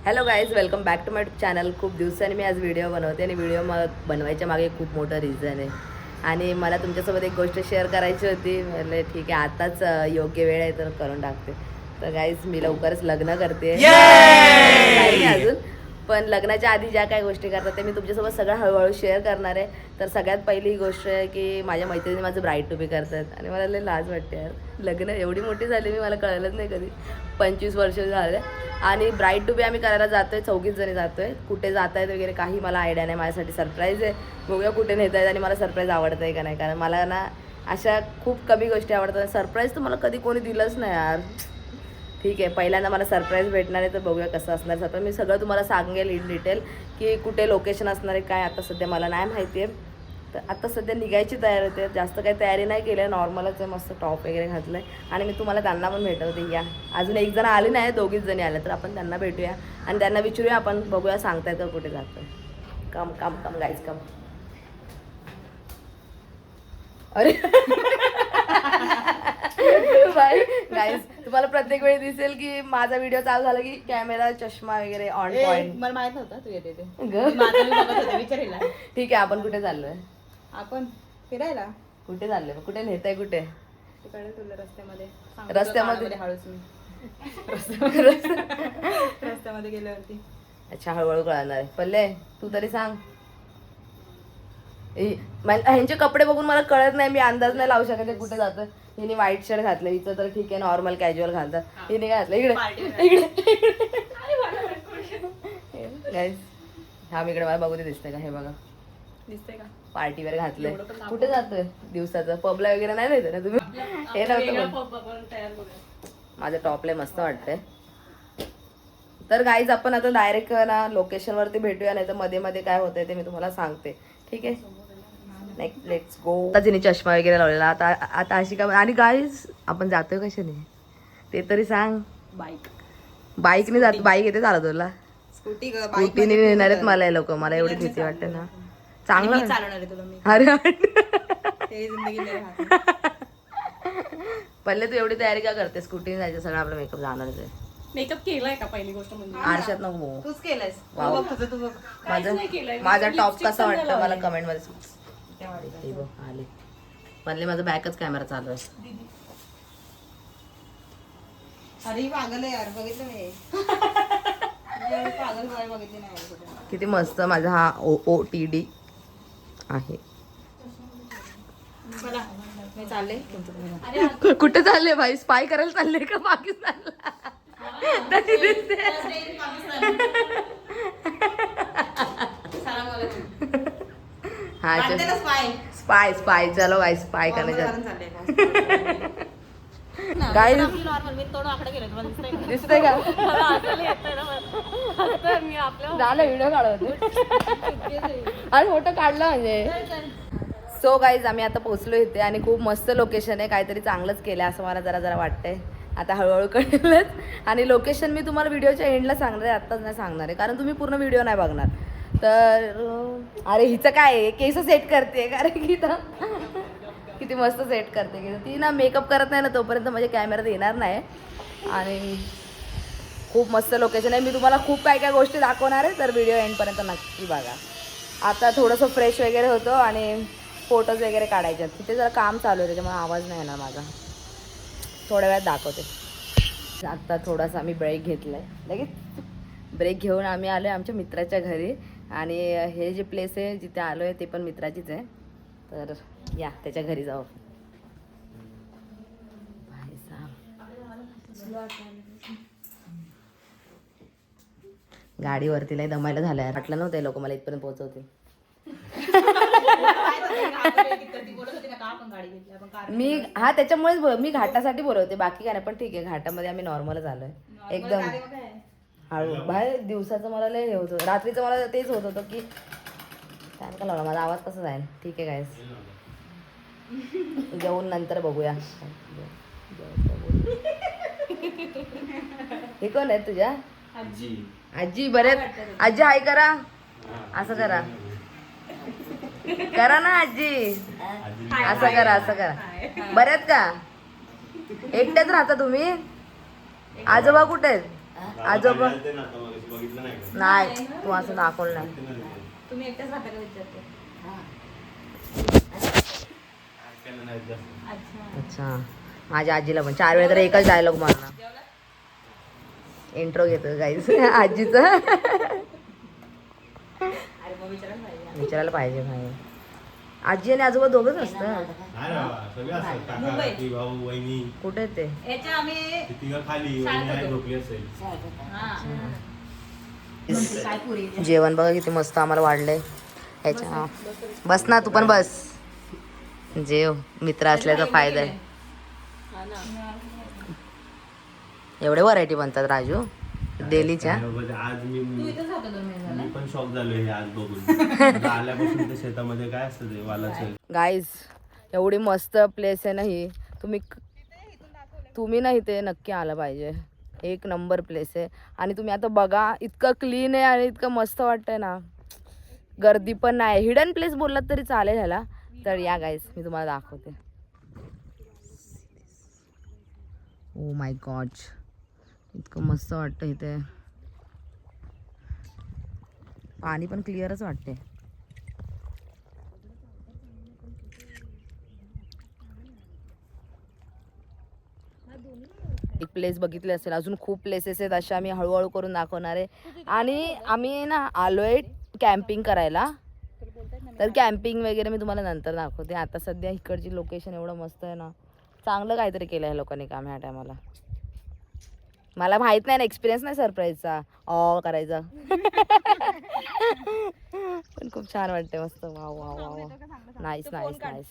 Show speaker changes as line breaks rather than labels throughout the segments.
Hello guys, welcome back to my channel. खूप दिवसांनी मी आज व्हिडिओ बनवते आणि व्हिडिओ बनवायच्या मागे खूप मोठं रिझन आहे आणि मला तुमच्यासोबत एक गोष्ट शेअर करायची होती. म्हटलं ठीक आहे, आताच योग्य वेळ आहे तर करून टाकते. तर गाईज, मी लवकरच लग्न करते. नाही अजून, पण लग्नाच्या आधी ज्या काही गोष्टी करतात ते मी तुमच्यासोबत सगळं हळूहळू शेअर करणार आहे. तर सगळ्यात पहिली गोष्ट आहे की माझ्या मैत्रिणी माझं ब्राईड टू बी करतात आणि मला लय लाज वाटते यार. लग्न एवढी मोठी झाली मी, मला कळलंच नाही कधी. 25 वर्ष झाले आणि ब्राईड टू बी आम्ही करायला जातोय, 4 जणी जातोय. कुठे जात आहेत वगैरे काही मला आयडिया नाही. माझ्यासाठी सरप्राईज आहे. बघूया कुठे नेत आहेत आणि मला सरप्राईज आवडतं आहे का नाही, कारण मला ना अशा खूप कमी गोष्टी आवडतात. सरप्राईज तर मला कधी कोणी दिलंच नाही यार. ठीक आहे, पहिल्यांदा मला सरप्राईज भेटणार आहे तर बघूया कसं असणार सरप्राईज. मी सगळं तुम्हाला सांगेल इन डिटेल की कुठे लोकेशन असणार आहे काय. आता सध्या मला नाही माहिती आहे. तर आता सध्या निघायची तयारी होते. जास्त काही तयारी नाही केली आहे, नॉर्मलच आहे. मस्त टॉप वगैरे घातलं आहे आणि मी तुम्हाला त्यांना पण भेटवते. या अजून एक जण आले नाही, 2 जणी आल्या, तर आपण त्यांना भेटूया आणि त्यांना विचारूया आपण. बघूया सांगताय तर कुठे जातोय. कम कम कम गाईज कम. अरे बाय गाईज, तुम्हाला प्रत्येक वेळी दिसेल की माझा व्हिडिओ चालू झाला की कॅमेरा, चष्मा वगैरे ऑन पॉइंट.
मला माहित नव्हता तू येते ते. विचारेला.
ठीक आहे, आपण कुठे चाललोय?
आपण फिरायला
कुठे चाललोय? कुठे नेताय? कुठे?
तिकडे तुला रस्त्यामध्ये
रस्त्यामध्ये?
हळूच मी रस्त्यामध्ये गेल्यावरती.
अच्छा, हळूहळू कळणार आहे. पल्ले, तू तरी सांग. ह्यांचे कपडे बघून मला कळत नाही, मी अंदाज नाही लावू शकत कुठे जातं. हिने व्हाईट शर्ट घातलं, हिचं तर ठीक आहे नॉर्मल कॅज्युअल घालतात. हिने घातलं इकडे गाईज. हा मी इकडे मला बघू दे, दिसतंय का? हे बघा,
दिसतंय का?
पार्टीवर घातलंय. कुठे जातोय? दिवसाचं पबला वगैरे नाही देत ना तुम्ही? हे नव्हतं. माझं टॉपला मस्त वाटतंय. तर गाईज, आपण आता डायरेक्ट ना लोकेशनवरती भेटूया, नाही तर मध्ये मध्ये काय होतंय ते मी तुम्हाला सांगते. ठीक आहे, नेक्स्ट लेट्स गो. आता तिने चष्मा वगैरे लावलेला. आता अशी का? आणि गाईज, आपण जातोय कशाने ते तरी सांग. बाईकने जातो. बाईक येते चालत तुला? स्कूटीने नेणार आहेत मला हे लोक. मला एवढी भीती वाटते ना. चांगलं
चालवणार आहे तुला मी.
अरे
जिंदगी
पहिले तू एवढी तयारी का करते? स्कूटीने जायचं, सगळं आपला मेकअप जाणारच आहे.
मेकअप केलाय का पहिली गोष्ट म्हणजे?
आरशात नको.
तूच केलंयस.
वाव. माझा टॉप कसा वाटतं मला कमेंट मध्ये आले. म्हणले माझा बॅकच कॅमेरा चालू आहे.
अरे पागल आहे यार, बघितलं मी. पागल बघितली नाही.
किती मस्त माझा हा OOTD आहे. कुठे चालले भाई? स्पाय करायला चालले का पाकिस्तानला? हा, स्पाय स्पाय. चलो भाई, स्पाय करायचं. काय दिसतंय का? झालं, व्हिडिओ काढत आणि फोटो काढला म्हणजे. सो गाईज, आम्ही आता पोहोचलो इथे आणि खूप मस्त लोकेशन आहे. काहीतरी चांगलंच केलं असं मला जरा वाटतंय. आता हळूहळू कळेलच. आणि लोकेशन मी तुम्हाला व्हिडिओच्या एंडला सांगणार आहे, आत्ताच नाही सांगणार आहे, कारण तुम्ही पूर्ण व्हिडिओ नाही बघणार. तर अरे हिचं काय आहे, केस सेट करते कारण की किती मस्त सेट करते की ती ना. मेकअप करत नाही ना तोपर्यंत माझ्या कॅमेऱ्यात येणार नाही. आणि खूप मस्त लोकेशन आहे. मी तुम्हाला खूप काय गोष्टी दाखवणार आहे, तर व्हिडिओ एंडपर्यंत नक्की बघा. आता थोडंसं फ्रेश वगैरे होतो आणि फोटोज वगैरे काढायचे. तिथे जरा काम चालू आहे, त्याच्यामुळे आवाज नाही येणार माझा. थोड्या वेळात दाखवते. आत्ता थोडासा आम्ही ब्रेक घेतला आहे. लगेच ब्रेक घेऊन आम्ही आलो आहे आमच्या मित्राच्या घरी. आणि हे जे प्लेस आहे जिथे आलो आहे ते पण मित्राचीच आहे. तर या त्याच्या घरी जाऊ. गाडीवरती लय दमायला झालंय. वाटलं नव्हतं हे लोक मला इथपर्यंत पोहोचवतील. मी हा त्याच्यामुळेच मी घाटासाठी बोलवते, बाकी काय नाही. पण ठीक आहे, घाटामध्ये आम्ही नॉर्मलच आलोय एकदम हळू. बाहेर दिवसाचं मला लय हे होतं, रात्रीचं मला तेच होत होतं की काय का लावला माझा आवाज कसा जाईल. ठीक आहे गाईस, जेवून नंतर बघूया. हे कोण आहे तुझ्या? आजी. बरे आजी हाय करा, असं करा. करा ना आजी, असं करा, असं करा. बऱ्यात का? एकटेच राहता तुम्ही? आजोबा कुठे आहेत? आजोबा
बघितलं नाही का?
नाही तू असं दाखवलं नाही.
तुम्ही एकट्याच राहता का विचारते?
ऐकायला नाही जास्त.
अच्छा.
अच्छा माझ्या आजीला पण 4 वेळा तर एकच डायलॉग मारला. इंट्रो घेतो गाईस आजीचा.
अरे मग विचारायला पाहिजे.
विचारायला पाहिजे भाई. आजी आणि आजोबा दोघंच असतं.
नाही रे बाबा, सगळे असतात. काका,
मुंबई.
काकी, भाऊ, वहिनी.
कुठे ते
याच्या आम्ही
ती तिघं खाली, वहिनी आहे झोपली असेल.
काय पुरी
जेवण बघा किती मस्त आम्हाला वाढलंय. ह्याच्या बस ना तू पण बस. जेव मित्र असल्याचा फायदा आहे. एवढे व्हरायटी बनतात राजू डेलीच्या.
काय बाबा, आज
तू इथंच राहतो 2 महिने झाले.
मी पण शॉक झालोय हे आज बघून. आता आल्यापासून ते शेतामध्ये काय असतं ते वालाचं.
गाईज एवढी मस्त प्लेस आहे ना ही. तुम्ही ना इथे नक्की आलं पाहिजे. एक नंबर प्लेस आहे. आणि तुम्ही आता बघा इतकं क्लीन आहे आणि इतकं मस्त वाटतंय ना. गर्दी पण नाही. हिडन प्लेस बोललात तरी चालेल ह्याला. तर या गाईज मी तुम्हाला दाखवते. ओ माय गॉड इतकं मस्त वाटतं इथे. पाणी पण क्लिअरच वाटते. एक प्लेस बघितली असेल. अजून खूप प्लेसेस आहेत अशा मी हळूहळू करून दाखवणार आहे. आणि आम्ही ना आलोय कॅम्पिंग करायला. तर कॅम्पिंग वगैरे मी तुम्हाला नंतर दाखवते. आता सध्या इकडची लोकेशन एवढं मस्त आहे ना. चांगलं काहीतरी केलं आहे लोकांनी काम ह्या टायमाला. मला माहित नाही ना एक्सपिरियन्स नाही सरप्राईजचा करायचा. पण खूप छान वाटते मस्त. वा वा वा वा नाईस नाईस नाईस.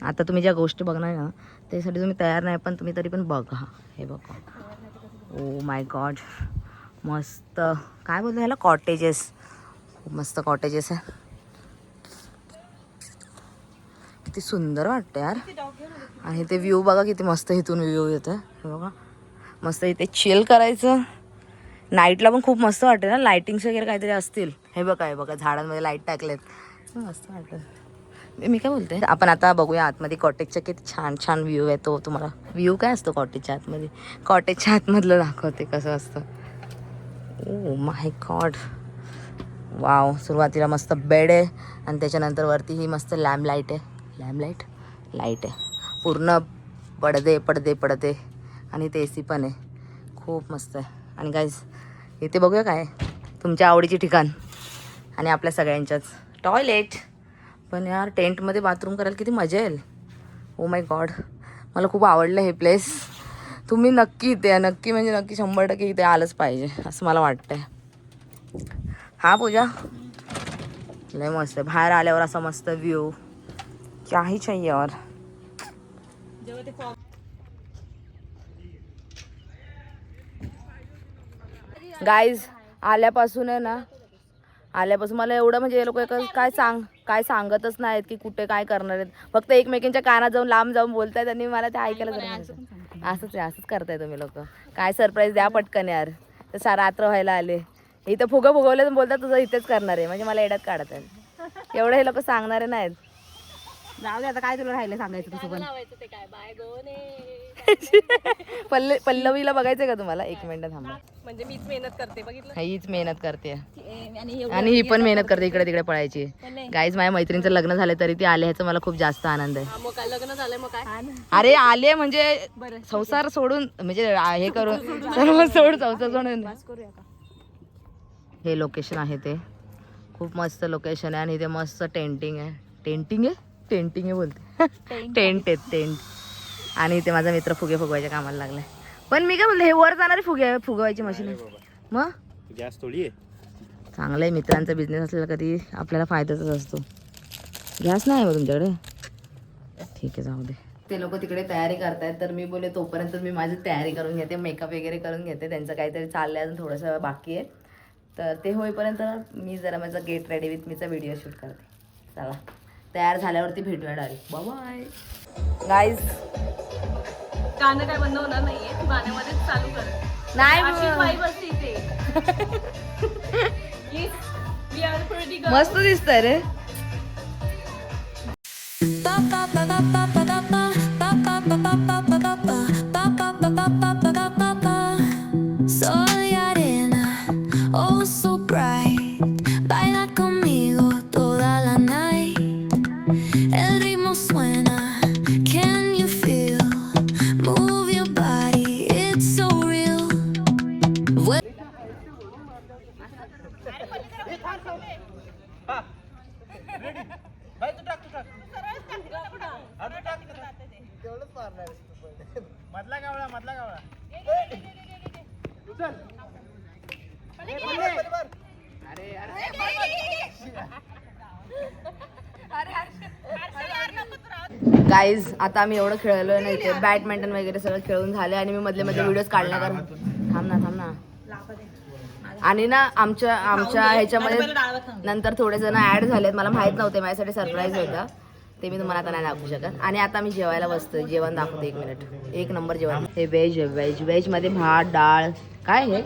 आता तुम्ही ज्या गोष्टी बघणार ना त्यासाठी तुम्ही तयार नाही पण तुम्ही तरी पण बघा. हे बघा ओ माय गॉड मस्त. काय बोलतो ह्याला कॉटेजेस. खूप मस्त कॉटेजेस आहे. किती सुंदर वाटतं यार. आणि ते व्ह्यू बघा किती मस्त इथून व्ह्यू येतं. हे बघा मस्त इथे चिल करायचं. नाईटला पण खूप मस्त वाटते ना. लाईटिंग्स वगैरे काहीतरी असतील. हे बघा झाडांमध्ये लाईट टाकलेत मस्त वाटतं. मी काय बोलते आपण आता बघूया आतमध्ये कॉटेजच्या किती छान छान व्ह्यू आहे. तो तुम्हाला व्ह्यू काय असतो कॉटेजच्या आतमध्ये. कॉटेजच्या आतमधलं दाखवते कसं असतं. Oh my God wow. सुरुवातीला मस्त बेड आहे आणि त्याच्यानंतर वरती ही मस्त लॅम्प लाईट आहे. लाईट आहे पूर्ण. पडदे पडदे पडदे आणि ते AC पण आहे. खूप मस्त आहे. आणि गाईज इथे बघूया काय तुमच्या आवडीची ठिकाण आणि आपल्या सगळ्यांच्याच टॉयलेट. पण यार टेंटमध्ये बाथरूम करायला किती मजा येईल. ओ माय गॉड मला खूप आवडलं हे प्लेस. तुम्ही नक्की इथे नक्की म्हणजे नक्की 100% इथे आलंच पाहिजे असं मला वाटतंय. हा पूजा लय मस्त आहे. बाहेर आल्यावर असा मस्त व्ह्यू क्या ही चाहिए और. गाईज आल्यापासून आहे ना आल्यापासून मला एवढं म्हणजे हे लोक काय सांगतच नाहीत की कुठे काय करणार आहेत. फक्त एकमेकींच्या कानात जाऊन लांब जाऊन बोलतायत आणि मला ते ऐकायला असंच करताय तुम्ही लोक. काय सरप्राईज द्या पटकन यार. तर रात्र व्हायला आले इथं फुगं फुगवले तर बोलतात तुझं इथेच करणार आहे. म्हणजे मला एड्यात काढत आहेत. एवढं हे लोक सांगणारे नाहीत. जाऊ दे आता काय तुला राहिलं सांगायचं तसं पण. पल्लवीला बघायचंय का तुम्हाला. 1 मिनिट थांबा.
म्हणजे मीच मेहनत करते बघितलं.
हीच मेहनत करते आणि ही पण मेहनत करते इकडे तिकडे पळायची. गाईज माझ्या मैत्रिणीचं लग्न झालं तरी ती आले ह्याचा मला खूप जास्त आनंद आहे.
मग काय लग्न झालंय मग काय.
अरे आले म्हणजे संसार सोडून म्हणजे हे करून सर्व संसार सोडून. हे लोकेशन आहे ते खूप मस्त लोकेशन आहे. आणि इथे मस्त टेंटिंग आहे बोलते. टेंट. आणि इथे माझा मित्र फुगे फुगवायच्या कामाला लागलाय. पण मी काय बोलते हे वर जाणारे फुगवायची मशीन आहे. मग
गॅस थोडी आहे.
चांगलं आहे. मित्रांचा बिझनेस असलेला कधी आपल्याला फायद्याच असतो. गॅस नाही मग तुमच्याकडे. ठीक आहे जाऊ दे. ते लोक तिकडे तयारी करतायत तर मी बोले तोपर्यंत मी माझी तयारी करून घेते. मेकअप वगैरे करून घेते. त्यांचं काहीतरी चाललं आहे अजून थोडंसं बाकी आहे. तर ते होईपर्यंत मी जरा माझा गेट रेडी विथ मीचा व्हिडिओ शूट करते. चला तयार झाल्यावरती भेटूया डायरेक्ट. Bye guys.
गाणं काय बंद होणार नाहीये. तू गाण्यामध्येच चालू कर.
नाही मस्त दिसतंय रे.
oh so bright. Baila conmigo toda la night. El ritmo suena, can you feel? Move your body, it's so real.
Guys आता आम्ही एवढं खेळलोय ना इथे, बॅडमिंटन वगैरे सगळं खेळून झाले आणि मी मधले मध्ये व्हिडिओज काढल्या कारण थांब ना आणि ना आमच्या ह्याच्यामध्ये नंतर थोडे जण ऍड झालेत, मला माहित नव्हते, माझ्यासाठी सरप्राईज होता ते, मी तुम्हाला आता नाही दाखवू शकत. आणि आता मी जेवायला बसतोय, जेवण दाखवते 1 मिनिट. एक नंबर जेवण, हे व्हेज मध्ये भात डाळ, काय हे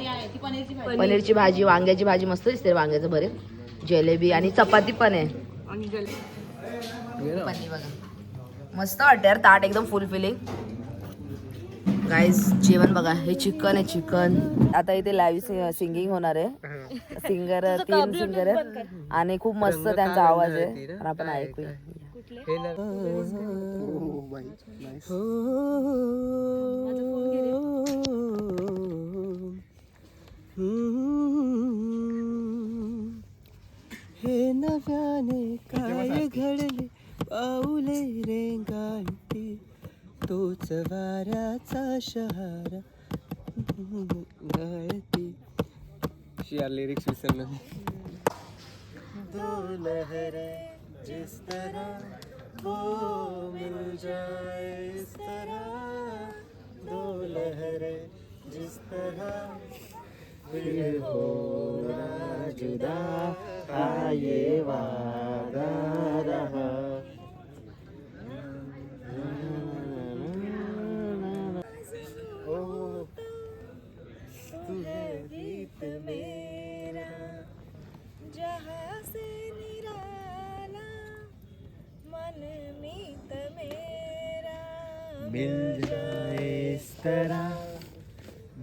पनीरची भाजी, वांग्याची भाजी मस्त दिसते, वांग्याचं भरीत, जिलेबी आणि चपाती पण आहे. पनीर बघा मस्त वाटतं यार, ताट एकदम फुल फिलिंग. गाईज जेवण बघा, हे चिकन आहे, चिकन. आता इथे लाईव्ह सिंगिंग होणार आहे, सिंगर 3 सिंगर आहेत आणि खूप मस्त त्यांचा आवाज आहे, तर आपण ऐकूया.
हे नव्याने काय घडले, पाऊले रेंगाळते, तोच वाऱ्याचा शहारा गळते. शिया लिरिक्स विसरलो. दो लहरे जिस तरह वो मिल जाए इस तरह, दो लहरे जिस तरह फिर होना जुदा, ये वादा रहा. गीत मेरा जहाँ से निराला, मन मीत मेरा मिल जाए इस तरह,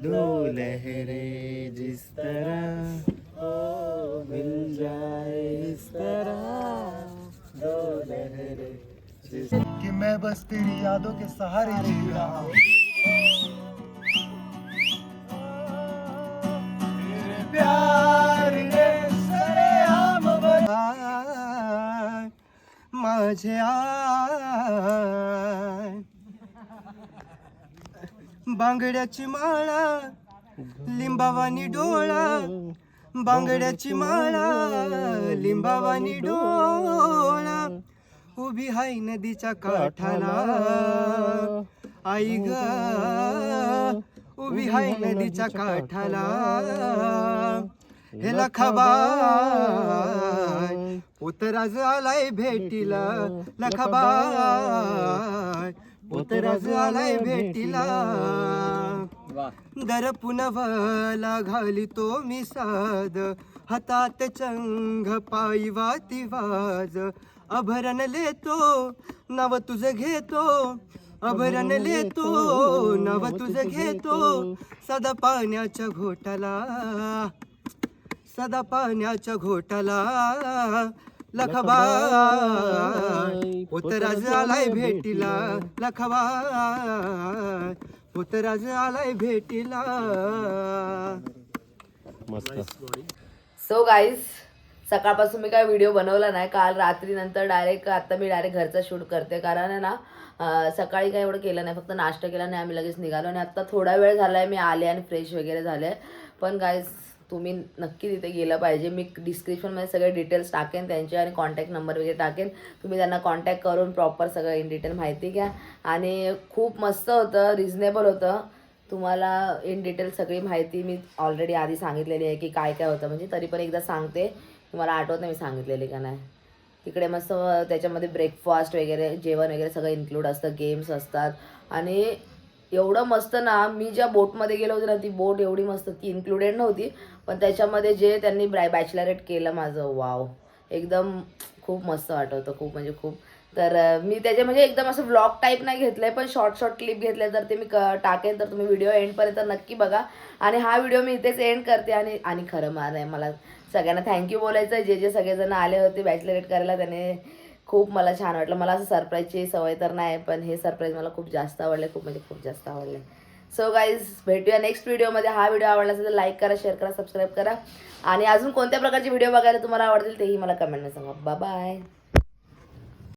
दो लहरे जिस तरह ओ मिल जाए इस तरह, दो लहरे जिस कि मैं बस तेरी यादों के सहारे जी रहा हूँ. प्यार रे सरेआम माझे आय, बांगड्याची माळा लिंबावानी डोळा, बांगड्याची माळा लिंबावानी डोळा, उभी हाय नदीच्या काठाला आई ग, उभी हाय नदीच्या काठाला. हे लखाबाय उतराज आलाय भेटीला, लखाबाय उतराज आलाय भेटीला. दर पुनवला घालितो मी साद, हातात चंग पायी वाती वाज, अभरण लेतो नव तुझं घेतो, अभरण लेतो नव तुझं घेतो, सदा पाण्याच्या घोटाला, सदा पाण्याच्या घोटाला. लखबाय उतराज आलाय भेटीला, लखबाय उतराज आलाय भेटीला.
सो गाईज सकाळपासून मी काय व्हिडिओ बनवला नाही, काल रात्री नंतर आता मी डायरेक्ट घरचा शूट करते, कारण आहे ना सकाळी काय एवढं केलं नाही, फक्त नाश्ता केला नाही, आम्ही लगेच निघालो आणि आता थोडा वेळ झाला आहे मी आले आणि फ्रेश वगैरे झाले. पण गाईज तुम्ही नक्की तिथे गेलं पाहिजे, मी डिस्क्रिप्शनमध्ये सगळे डिटेल्स टाकेन त्यांचे आणि कॉन्टॅक्ट नंबर वगैरे टाकेन, तुम्ही त्यांना कॉन्टॅक्ट करून प्रॉपर सगळं इन डिटेल माहिती घ्या. आणि खूप मस्त होतं, रिजनेबल होतं, तुम्हाला इन डिटेल सगळी माहिती मी ऑलरेडी आधी सांगितलेली आहे की काय काय होतं, म्हणजे तरी पण एकदा सांगते, तुम्हाला आठवत नाही मी सांगितलेली का नाही. तिकडे मस्त त्याच्यामध्ये ब्रेकफास्ट वगैरे जेवण वगैरे सगळं इन्क्लूड असतं, गेम्स असतात आणि एवढं मस्त ना. मी ज्या बोटमध्ये गेलो होते ना, ती बोट एवढी मस्त, ती इन्क्लुडेड नव्हती, पण त्याच्यामध्ये जे त्यांनी बॅचलरेट केलं माझं, वाव, एकदम खूप मस्त वाटत होतं, खूप म्हणजे खूप. तर मी त्याचे म्हणजे एकदम असं व्लॉग टाईप नाही घेतलंय, पण शॉर्ट क्लिप घेतले तर ते मी टाकेन, तर तुम्ही व्हिडिओ एंडपर्यंत नक्की बघा. आणि हा व्हिडिओ मी इथेच एंड करते. आणि खरं मला सगळ्यांना थँक्यू बोलायचं आहे. जे सगळेजण आले होते बॅचलरेट करायला, त्याने खूप मला छान वाटलं. मला असं सरप्राईजची सवय तर नाही, पण हे सरप्राईज मला खूप जास्त आवडले, खूप जास्त आवडले. सो गाईज, भेटूया नेक्स्ट व्हिडिओमध्ये. हा व्हिडिओ आवडला असेल तर लाईक करा, शेअर करा, सबस्क्राईब करा. आणि अजून कोणत्या प्रकारचे व्हिडिओ बघायला तुम्हाला आवडतील तेही मला कमेंटमध्ये सांगा. बाय.